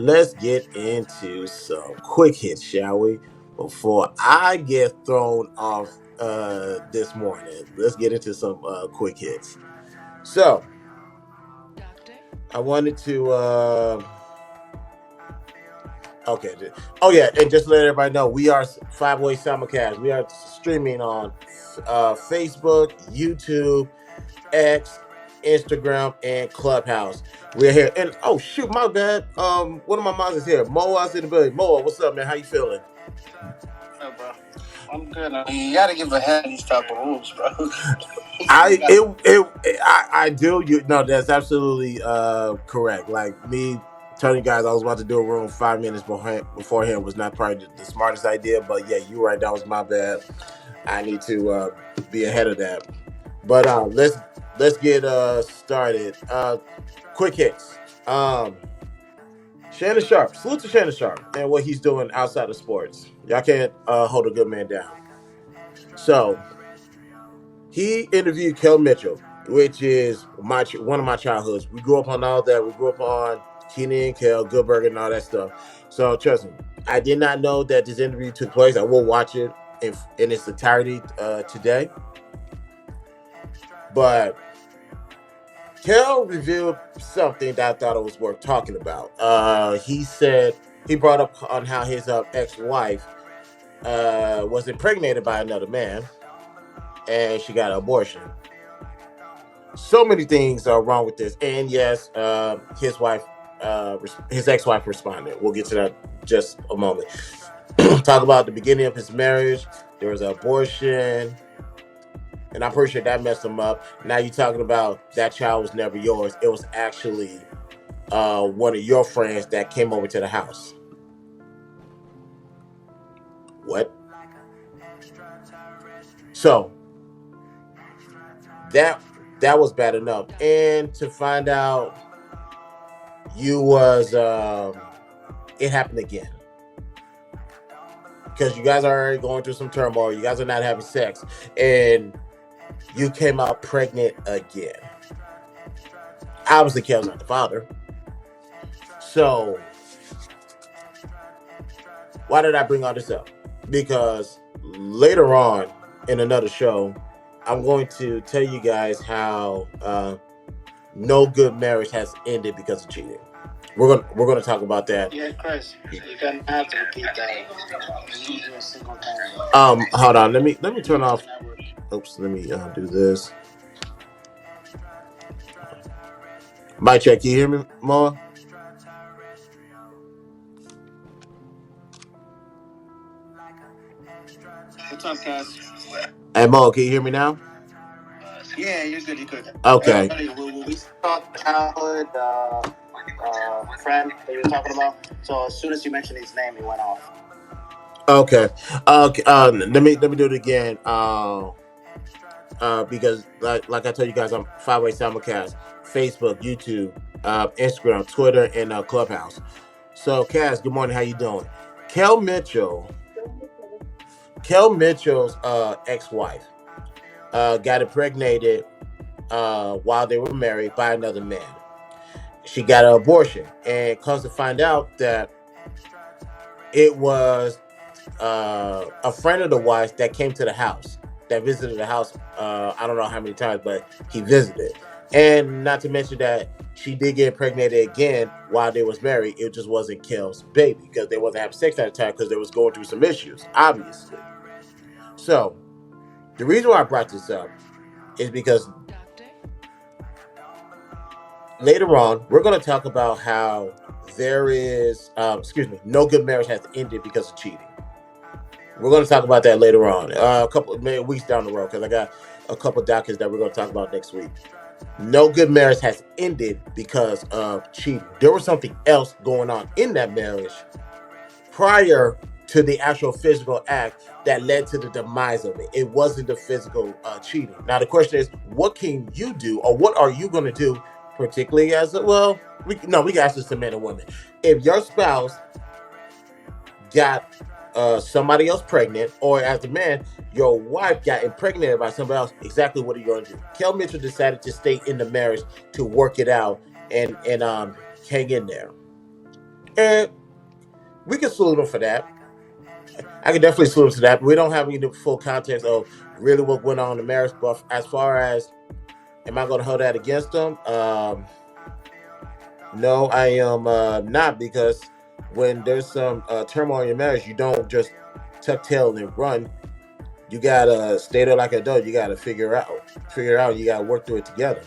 let's get into some quick hits, shall we? Before I get thrown off this morning, let's get into some quick hits. So, I wanted to. Okay. Oh, yeah. And just to let everybody know, we are five-way simulcast. We are streaming on Facebook, YouTube, X, Instagram, and Clubhouse. We're here. And oh shoot, my bad. One of my moms is here. Moa's in the building. Moa, what's up, man? How you feeling? Oh, bro. I'm good. You gotta give a head these type of rules, bro. I do. You no, that's absolutely correct. Like me telling you guys I was about to do a room 5 minutes beforehand was not probably the smartest idea, but yeah, you're right. That was my bad. I need to be ahead of that. But let's get started. Quick hits. Shannon Sharp. Salute to Shannon Sharp and what he's doing outside of sports. Y'all can't hold a good man down. So he interviewed Kel Mitchell, which is one of my childhoods. We grew up on all that. We grew up on Keenan and Kel, Good Burger, and all that stuff. So trust me, I did not know that this interview took place. I will watch it in its entirety today. But Kel revealed something that I thought it was worth talking about. He said he brought up on how his ex-wife was impregnated by another man, and she got an abortion. So many things are wrong with this, and yes, his ex-wife responded. We'll get to that just a moment. Talk about the beginning of his marriage. There was an abortion. And I'm pretty sure that messed him up. Now you're talking about that child was never yours. It was actually one of your friends that came over to the house. What? So that was bad enough. And to find out you was it happened again. Because you guys are already going through some turmoil. You guys are not having sex. And you came out pregnant again. Obviously, Kel's not the father. So, why did I bring all this up? Because later on in another show, I'm going to tell you guys how no good marriage has ended because of cheating. We're gonna talk about that. Yeah, Chris, you're gonna have to repeat that. Hold on. Let me turn off. Oops. Let me do this. Mic check. Can you hear me, Moa? What's up, guys? Hey, Moa, can you hear me now? Yeah, you're good. You're good. Okay. We talked childhood friend that you were talking about. So as soon as you mentioned his name, he went off. Okay. Let me do it again. Because like I told you guys, I'm five-way simulcast: Facebook, YouTube, Instagram, Twitter, and Clubhouse. So, Cass, good morning. How you doing? Kel Mitchell, Kel Mitchell's ex-wife got impregnated while they were married by another man. She got an abortion, and comes to find out that it was a friend of the wife that came to the house, that visited the house. I don't know how many times, but he visited. And not to mention that she did get impregnated again while they was married. It just wasn't Kel's baby because they wasn't having sex at the time because they was going through some issues, obviously. So the reason why I brought this up is because later on we're going to talk about how there is, no good marriage has ended because of cheating. We're going to talk about that later on, a couple maybe weeks down the road, because I got a couple documents that we're going to talk about next week. No good marriage has ended because of cheating. There was something else going on in that marriage prior to the actual physical act that led to the demise of it. It wasn't the physical cheating. Now the question is, what can you do, or what are you going to do, particularly as we can ask this to men and women. If your spouse got somebody else pregnant, or as a man, your wife got impregnated by somebody else, exactly what are you going to do? Kel Mitchell decided to stay in the marriage to work it out and hang in there. And we can salute him for that. I can definitely salute him for that. But we don't have any full context of really what went on in the marriage. But as far as, am I going to hold that against him? No, I am not, because when there's some turmoil in your marriage, you don't just tuck tail and run. You gotta stay there like an adult. You gotta figure it out. You gotta work through it together.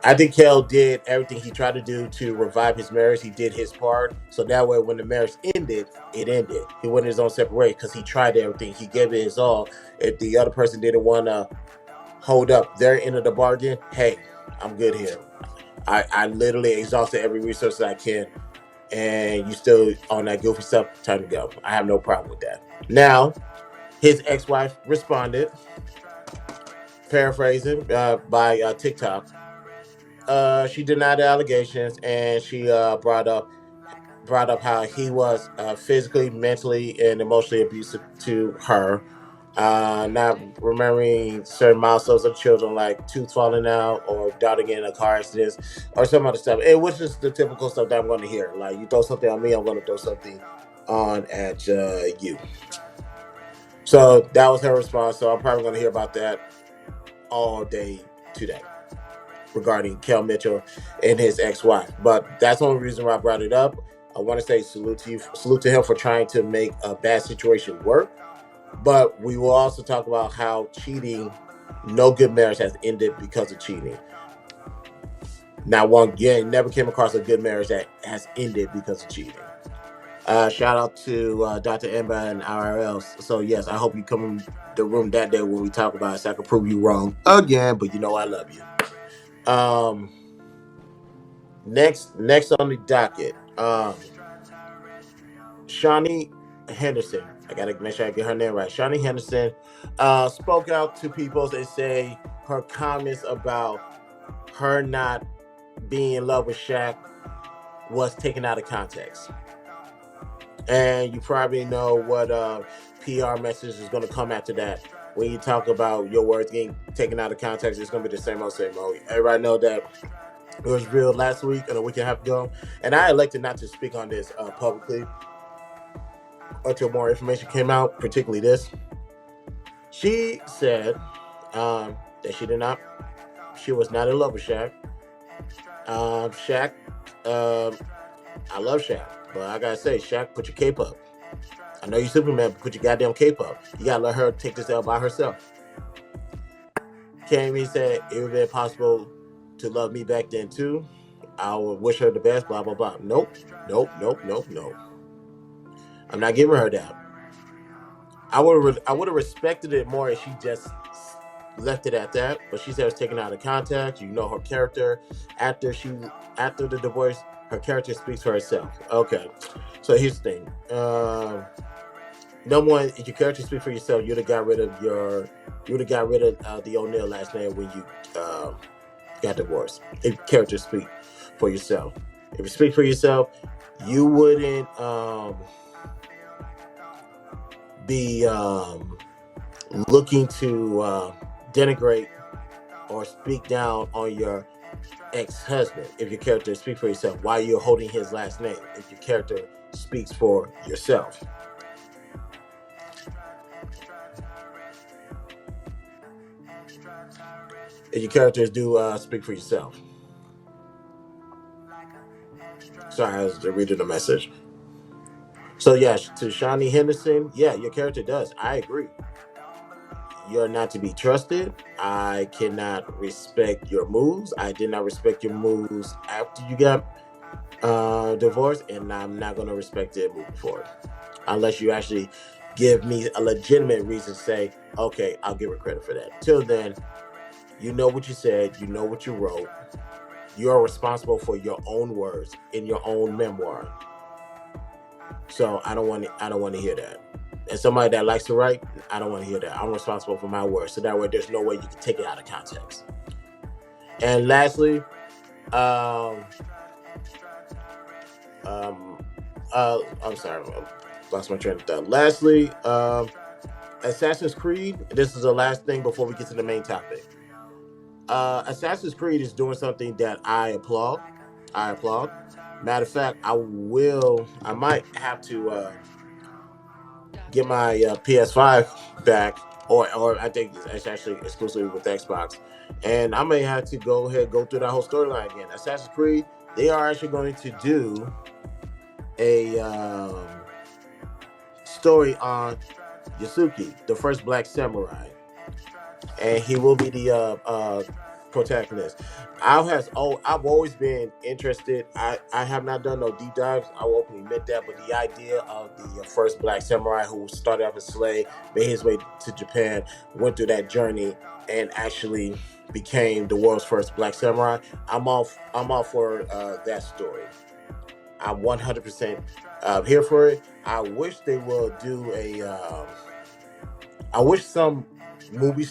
I think Kel did everything he tried to do to revive his marriage. He did his part, so that way, when the marriage ended, it ended. He went his own separate way because he tried everything. He gave it his all. If the other person didn't want to hold up their end of the bargain, hey, I'm good here. I literally exhausted every resource that I can, and you still on that goofy stuff. Time to go. I have no problem with that. Now, his ex-wife responded, paraphrasing by TikTok. She denied the allegations, and she brought up how he was physically, mentally, and emotionally abusive to her. Not remembering certain milestones of children, like tooth falling out or daughter getting in a car accident or some other stuff. It was just the typical stuff that I'm going to hear. Like, you throw something on me, I'm going to throw something on at you. So that was her response. So I'm probably going to hear about that all day today, regarding Kel Mitchell and his ex-wife. But that's the only reason why I brought it up. I want to say salute to him for trying to make a bad situation work. But we will also talk about how cheating, no good marriage has ended because of cheating. Not one, never came across a good marriage that has ended because of cheating. Shout out to Dr. Ember and IRLs. So yes, I hope you come in the room that day when we talk about it, so I can prove you wrong again. But you know I love you. Next on the docket, Shaunie Henderson. I gotta make sure I get her name right. Shaunie Henderson spoke out to people and say her comments about her not being in love with Shaq was taken out of context. And you probably know what PR message is going to come after that. When you talk about your words getting taken out of context, it's going to be the same old, same old. Everybody know that it was real last week and a week and a half ago. And I elected not to speak on this publicly until more information came out, particularly this. She said that she was not in love with Shaq. Shaq, I love Shaq, but I gotta say, Shaq, put your cape up. I know you Superman, but put your goddamn cape up. You gotta let her take this out by herself. Came, he said it would be possible to love me back then too. I would wish her the best, blah blah blah. Nope. I'm not giving her that. I would have respected it more if she just left it at that. But she said it was taken out of context. You know her character after the divorce, her character speaks for herself. Okay, so here's the thing. Number one, if your character speaks for yourself, you'd have got rid of the O'Neill last name when you got divorced. If your character speak for yourself, if you speak for yourself, you wouldn't be looking to denigrate or speak down on your ex-husband. If your character speaks for yourself, why you're holding his last name? If your character speaks for yourself. If your characters do speak for yourself. Sorry, I was reading the message. So yeah, to Shaunie Henderson, yeah, your character does. I agree. You're not to be trusted. I cannot respect your moves. I did not respect your moves after you got divorced, and I'm not going to respect it moving forward, unless you actually give me a legitimate reason to say, okay, I'll give her credit for that. Till then, you know what you said, you know what you wrote. You are responsible for your own words in your own memoir. So I don't want to hear that. And somebody that likes to write, I don't want to hear that. I'm responsible for my words, so that way there's no way you can take it out of context. And lastly, I'm sorry, I lost my train of thought. Lastly, Assassin's Creed. This is the last thing before we get to the main topic. Assassin's Creed is doing something that I applaud. I applaud. Matter of fact, I might have to get my PS5 back, or I think it's actually exclusively with Xbox, and I may have to go ahead and go through that whole storyline again. Assassin's Creed, they are actually going to do a story on Yasuke, the first black samurai, and he will be the protagonist. I've always been interested. I have not done no deep dives. I will openly admit that, but the idea of the first black samurai who started off as a slave, made his way to Japan, went through that journey, and actually became the world's first black samurai. I'm all for that story. I'm 100% here for it. I wish they will do a. I wish some movie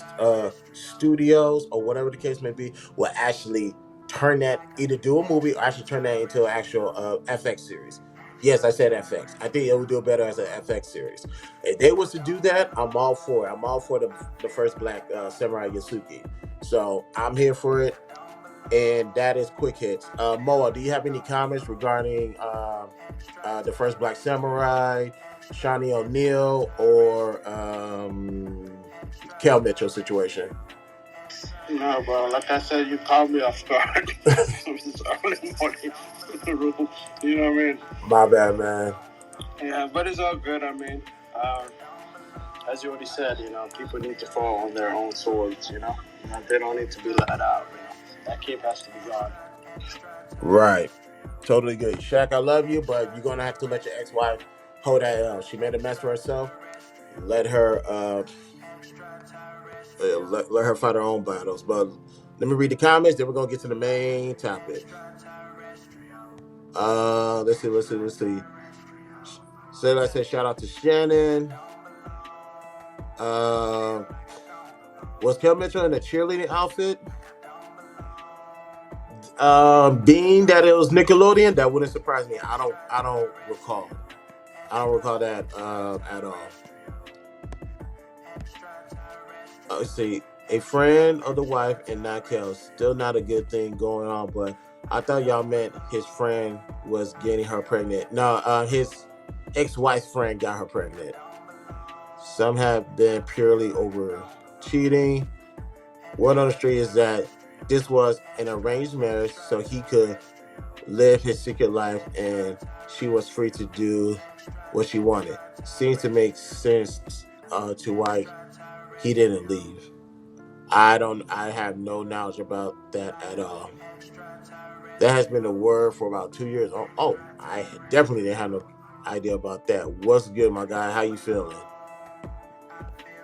studios or whatever the case may be will actually turn that, either do a movie or actually turn that into an actual FX series. Yes, I said FX. I think it would do it better as an FX series. If they was to do that, I'm all for it. I'm all for the first black samurai Yasuke. So I'm here for it, and that is quick hits. Moa, do you have any comments regarding the first black samurai, Shaunie O'Neal, or Kel Mitchell situation? No, bro. Like I said, you caught me off guard. It's early morning in the room. You know what I mean? My bad, man. Yeah, but it's all good. I mean, as you already said, people need to fall on their own swords. They don't need to be let out. That cape has to be gone. Right. Totally good. Shaq, I love you, but you're gonna have to let your ex-wife hold that L. She made a mess for herself. Let her let her fight her own battles. But let me read the comments, then we're gonna get to the main topic. Let's see. So I said shout out to Shannon. Was Kel Mitchell in a cheerleading outfit? Being that it was Nickelodeon, that wouldn't surprise me. I don't recall. I don't recall that at all. Let's see. A friend of the wife and not Kel. Still not a good thing going on, but I thought y'all meant his friend was getting her pregnant. No, his ex-wife's friend got her pregnant. Some have been purely over cheating. Word on the street is that this was an arranged marriage, so he could live his secret life, and she was free to do what she wanted. Seems to make sense to why he didn't leave. I have no knowledge about that at all. That has been the word for about 2 years. I definitely didn't have no idea about that. What's good, my guy? How you feeling?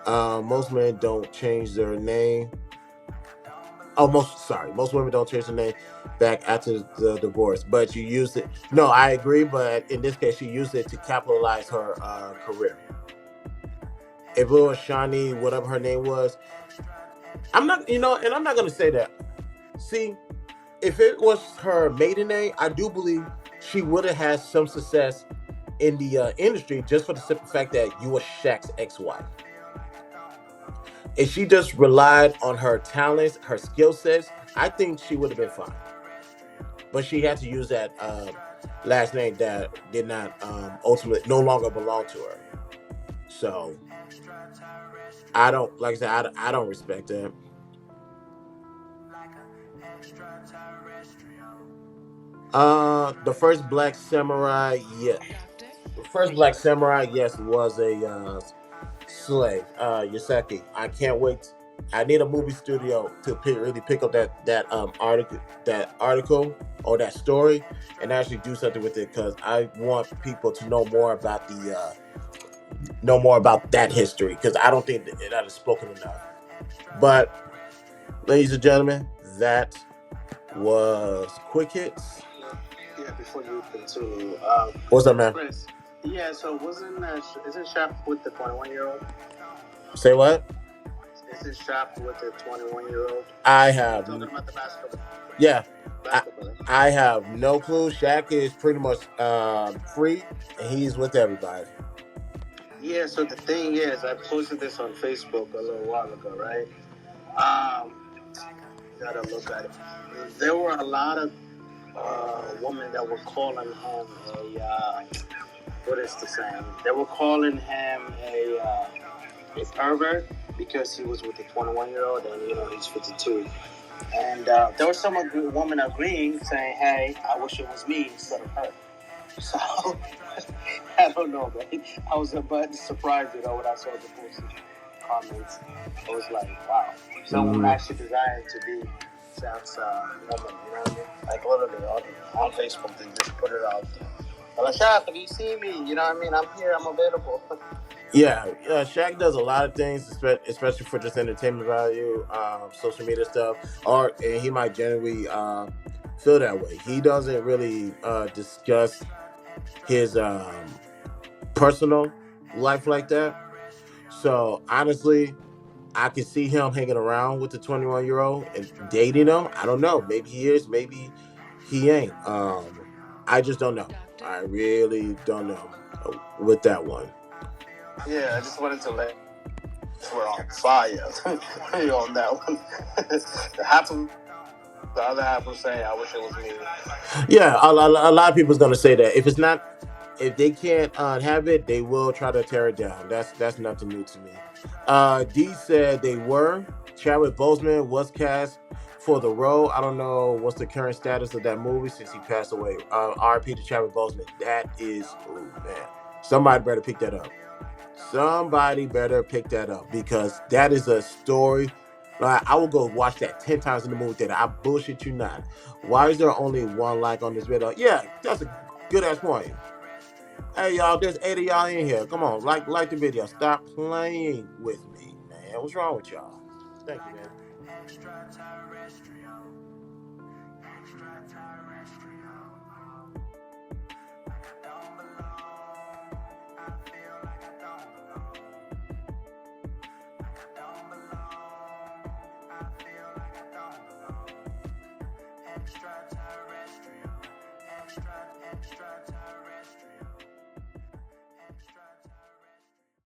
Most men don't change their name. Most women don't change their name back after the divorce. But you used it. No, I agree. But in this case, she used it to capitalize her career. If it was Shaunie, whatever her name was, I'm not, and I'm not gonna say that. See, if it was her maiden name, I do believe she would have had some success in the industry just for the simple fact that you were Shaq's ex-wife. If she just relied on her talents, her skill sets, I think she would have been fine. But she had to use that last name that did not ultimately no longer belong to her. So I don't, like I said, I don't respect that. The first black samurai, yeah. The first black samurai, yes, was a slave, Yasuke. I can't wait. I need a movie studio to really pick up that article or that story, and actually do something with it, because I want people to know more about that history, because I don't think that is spoken enough. But, ladies and gentlemen, that was quick hits. Yeah, before you continue, What's up, man? Chris. Yeah, so isn't Shaq with the 21-year-old? Say what? Isn't Shaq with the 21-year-old? I have. Talking about the basketball. Yeah. I have no clue. Shaq is pretty much free, and he's with everybody. Yeah, so the thing is, I posted this on Facebook a little while ago, right? Gotta look at it. There were a lot of woman that were calling him what is the saying? They were calling him a pervert because he was with a 21-year-old and he's 52. And there was some woman agreeing, saying, "Hey, I wish it was me instead of her." So I don't know, man. I was a bit surprised, when I saw the post comments. I was like, wow, someone actually desired to be Shaq's woman, you know what I mean? Like literally on Facebook, they just put it out there. They're like, Shaq, have you seen me? You know what I mean? I'm here, I'm available. Yeah, Shaq does a lot of things, especially for just entertainment value, social media stuff, and he might generally feel that way. He doesn't really discuss his personal life like that. So honestly, I can see him hanging around with the 21-year-old and dating him. I don't know. Maybe he is. Maybe he ain't. I just don't know. I really don't know with that one. Yeah, I just wanted to let we're on fire on that one. Half of the other half was saying, "I wish it was me." Yeah, a lot of people's gonna say that if they can't have it, they will try to tear it down. That's nothing new to me. D said they were. Chadwick Boseman was cast for the role. I don't know what's the current status of that movie since he passed away. R.I.P. to Chadwick Boseman. That is, oh man, somebody better pick that up. Somebody better pick that up because that is a story. Like, I will go watch that 10 times in the movie theater. I bullshit you not. Why is there only one like on this video? Yeah, that's a good ass point. Hey y'all, there's 8 of y'all in here. Come on, like the video. Stop playing with me, man. What's wrong with y'all? Thank you, man.